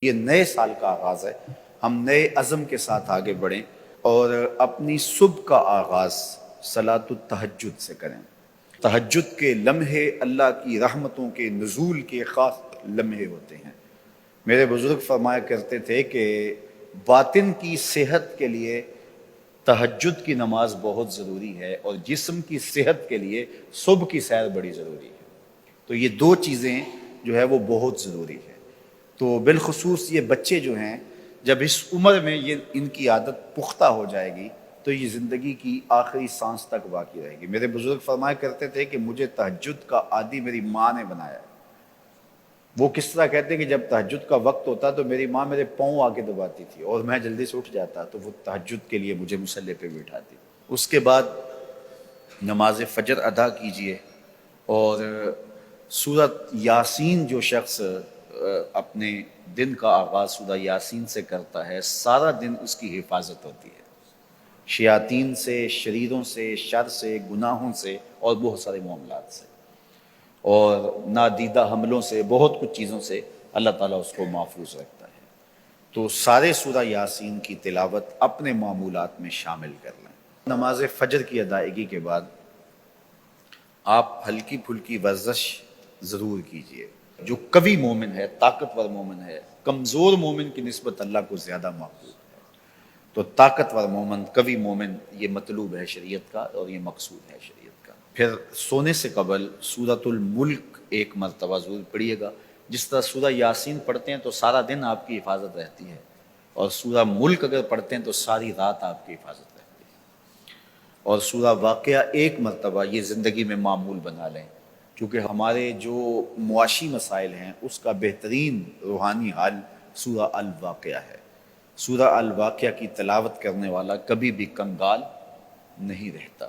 یہ نئے سال کا آغاز ہے، ہم نئے عزم کے ساتھ آگے بڑھیں اور اپنی صبح کا آغاز صلاۃ التہجد سے کریں۔ تہجد کے لمحے اللہ کی رحمتوں کے نزول کے خاص لمحے ہوتے ہیں۔ میرے بزرگ فرمایا کرتے تھے کہ باطن کی صحت کے لیے تہجد کی نماز بہت ضروری ہے اور جسم کی صحت کے لیے صبح کی سیر بڑی ضروری ہے۔ تو یہ دو چیزیں جو ہے وہ بہت ضروری ہے۔ تو بالخصوص یہ بچے جو ہیں، جب اس عمر میں یہ ان کی عادت پختہ ہو جائے گی تو یہ زندگی کی آخری سانس تک باقی رہے گی۔ میرے بزرگ فرمایا کرتے تھے کہ مجھے تہجد کا عادی میری ماں نے بنایا ہے۔ وہ کس طرح کہتے ہیں کہ جب تہجد کا وقت ہوتا تو میری ماں میرے پاؤں آ کے دباتی تھی اور میں جلدی سے اٹھ جاتا تو وہ تہجد کے لیے مجھے مصلی پہ بٹھاتی۔ اس کے بعد نماز فجر ادا کیجئے اور سورۃ یاسین جو شخص اپنے دن کا آغاز سورہ یاسین سے کرتا ہے، سارا دن اس کی حفاظت ہوتی ہے، شیاطین سے، شریروں سے، شر سے، گناہوں سے اور بہت سارے معاملات سے اور نادیدہ حملوں سے، بہت کچھ چیزوں سے اللہ تعالیٰ اس کو محفوظ رکھتا ہے۔ تو سارے سورہ یاسین کی تلاوت اپنے معمولات میں شامل کر لیں۔ نماز فجر کی ادائیگی کے بعد آپ ہلکی پھلکی ورزش ضرور کیجئے۔ جو قوی مومن ہے، طاقتور مومن ہے، کمزور مومن کی نسبت اللہ کو زیادہ محبوب ہے۔ تو طاقتور مومن، قوی مومن، یہ مطلوب ہے شریعت کا اور یہ مقصود ہے شریعت کا۔ پھر سونے سے قبل سورۃ الملک ایک مرتبہ ضرور پڑھیے گا۔ جس طرح سورہ یاسین پڑھتے ہیں تو سارا دن آپ کی حفاظت رہتی ہے، اور سورہ ملک اگر پڑھتے ہیں تو ساری رات آپ کی حفاظت رہتی ہے۔ اور سورہ واقعہ ایک مرتبہ یہ زندگی میں معمول بنا لیں، کیونکہ ہمارے جو معاشی مسائل ہیں اس کا بہترین روحانی حل سورہ الواقعہ ہے۔ سورہ الواقعہ کی تلاوت کرنے والا کبھی بھی کنگال نہیں رہتا۔